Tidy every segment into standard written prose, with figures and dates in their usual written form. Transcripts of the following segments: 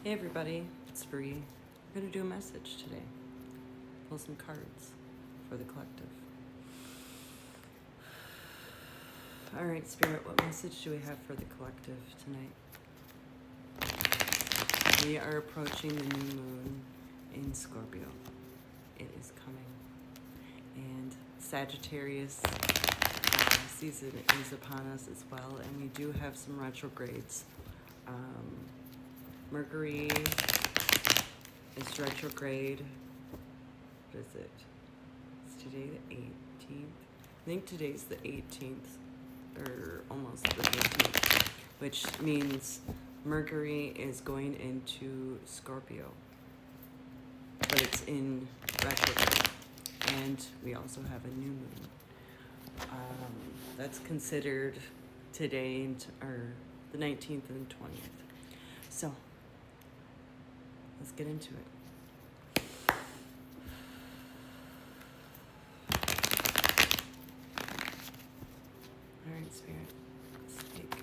Hey everybody, it's Bree. I'm going to do a message today. Pull some cards for the collective. Alright, Spirit, what message do we have for the collective tonight? We are approaching the new moon in Scorpio. It is coming. And Sagittarius season is upon us as well, and we do have some retrogrades. Mercury is retrograde. What is it? It's today the 18th. I think today's the 18th, or almost the 15th, which means Mercury is going into Scorpio, but it's in retrograde. And we also have a new moon. That's considered today, or the 19th and 20th. So, let's get into it. All right, Spirit, speak.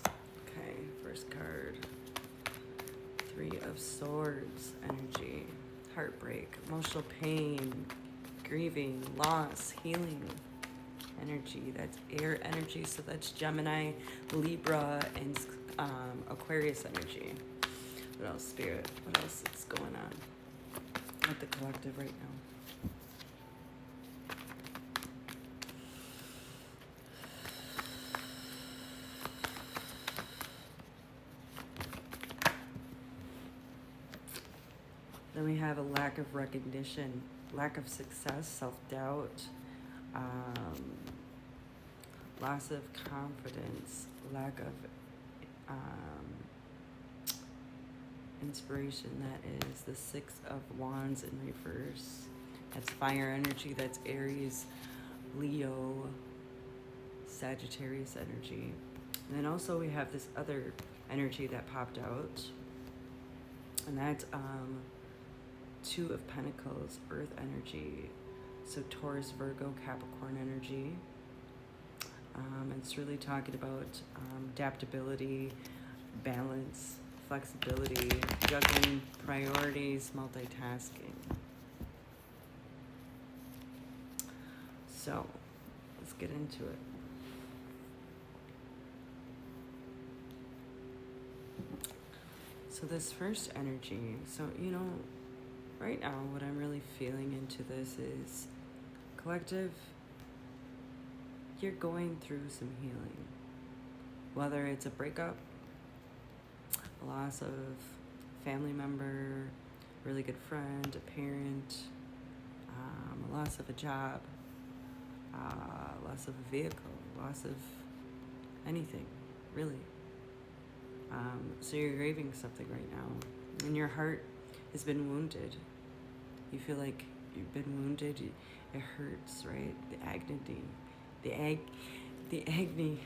Okay, first card. 3 of Swords energy. Heartbreak, emotional pain, grieving, loss, healing energy. That's air energy, so that's Gemini, Libra, and Aquarius energy. What else, Spirit? What else is going on with the collective right now? Then we have a lack of recognition, lack of success, self-doubt, loss of confidence, lack of inspiration. That is the 6 of Wands in reverse. That's fire energy. That's Aries, Leo, Sagittarius energy. And then also we have this other energy that popped out, and that's 2 of Pentacles, Earth energy. So Taurus, Virgo, Capricorn energy. It's really talking about adaptability, balance, flexibility, juggling priorities, multitasking. So let's get into it. So this first energy, so right now what I'm really feeling into this is collective, you're going through some healing. Whether it's a breakup, a loss of family member, really good friend, a parent, a loss of a job, loss of a vehicle, loss of anything, really. So you're grieving something right now, and your heart has been wounded. You feel like you've been wounded. It hurts, right? The agony, the agony.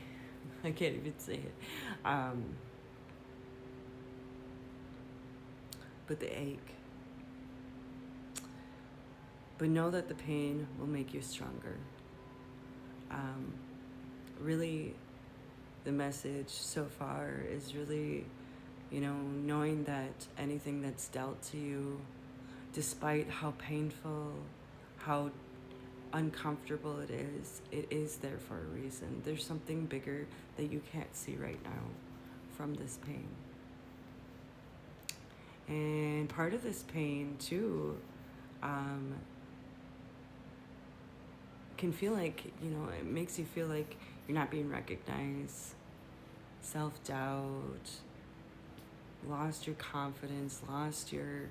I can't even say it. But the ache. But know that the pain will make you stronger. Really, the message so far is really, knowing that anything that's dealt to you, despite how painful, how uncomfortable it is there for a reason. There's something bigger that you can't see right now from this pain. And part of this pain too can feel like, it makes you feel like you're not being recognized, self-doubt, lost your confidence, lost your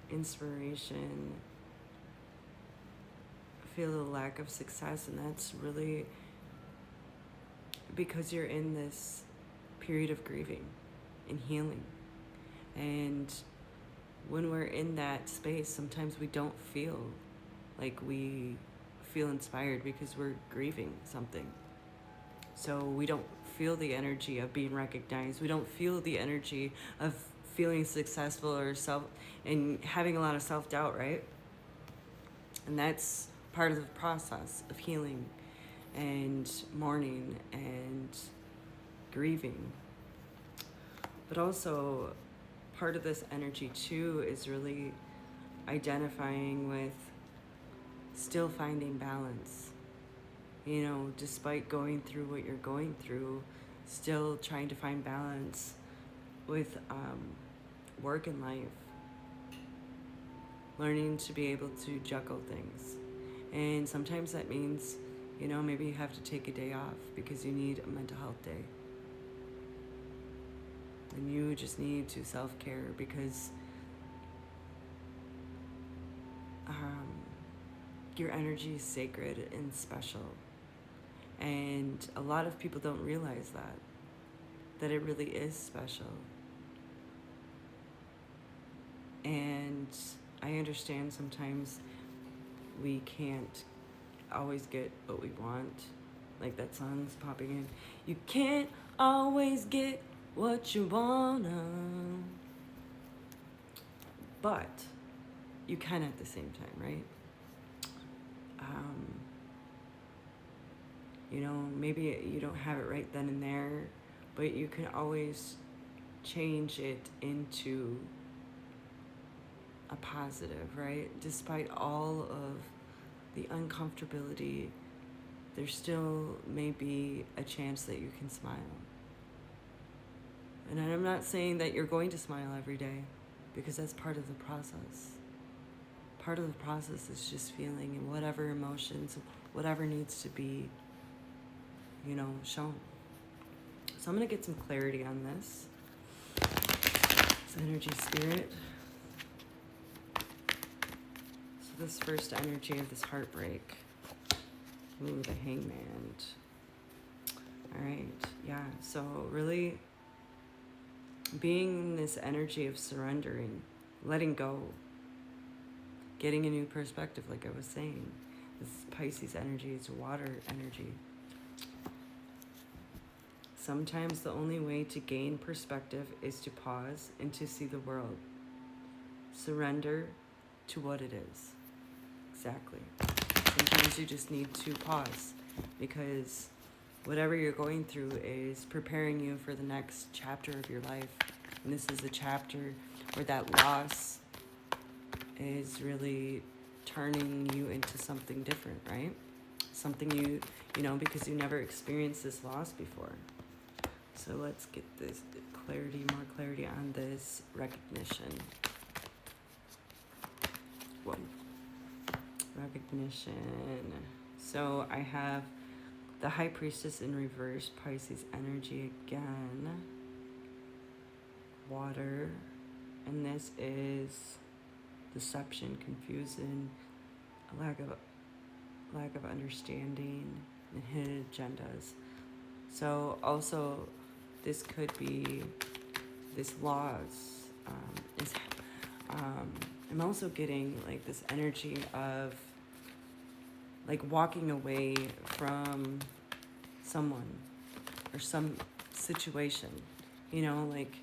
inspiration, feel a lack of success. And that's really because you're in this period of grieving and healing. And when we're in that space, sometimes we don't feel like we feel inspired because we're grieving something. So we don't feel the energy of being recognized. We don't feel the energy of feeling successful or and having a lot of self-doubt, right? And that's part of the process of healing and mourning and grieving. But also, part of this energy too is really identifying with still finding balance. You know, despite going through what you're going through, still trying to find balance with work and life. Learning to be able to juggle things. And sometimes that means, you know, maybe you have to take a day off because you need a mental health day. And you just need to self-care because your energy is sacred and special. And a lot of people don't realize that it really is special. And I understand sometimes we can't always get what we want. Like that song's popping in. You can't always get what you wanna. But you can at the same time, right? You know, maybe you don't have it right then and there, but you can always change it into a positive, right? Despite all of the uncomfortability, there still may be a chance that you can smile. And I'm not saying that you're going to smile every day, because that's part of the process. Part of the process is just feeling and whatever emotions, whatever needs to be, you know, shown. So I'm going to get some clarity on this. It's energy spirit. So this first energy of this heartbreak. Ooh, the hangman. All right, yeah, so really being in this energy of surrendering, letting go, getting a new perspective, like I was saying. This Pisces energy is water energy. Sometimes the only way to gain perspective is to pause and to see the world. Surrender to what it is. Exactly. Sometimes you just need to pause because whatever you're going through is preparing you for the next chapter of your life. And this is a chapter where that loss is really turning you into something different, right? Something you know, because you never experienced this loss before. So let's get this more clarity on this recognition. Whoa. Recognition. So I have the High Priestess in reverse, Pisces energy again. Water. And this is deception, confusion, a lack of understanding, and hidden agendas. So also, this could be this loss. I'm also getting like this energy of like walking away from someone or some situation. You know, like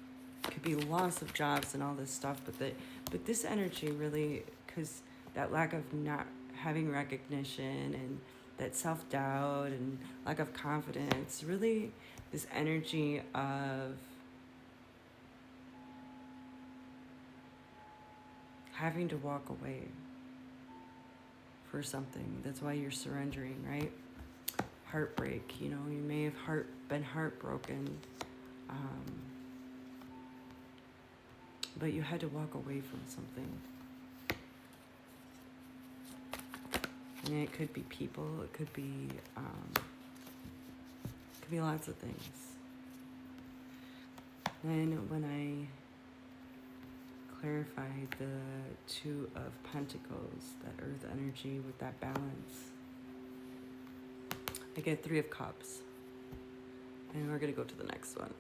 could be loss of jobs and all this stuff, but this energy really, because that lack of not having recognition and that self-doubt and lack of confidence, really this energy of having to walk away for something. That's why you're surrendering, right? Heartbreak, you know, you may have been heartbroken, but you had to walk away from something. And it could be people, it could be lots of things. Then when I clarified the Two of Pentacles, that earth energy with that balance, I get Three of Cups. And we're gonna go to the next one.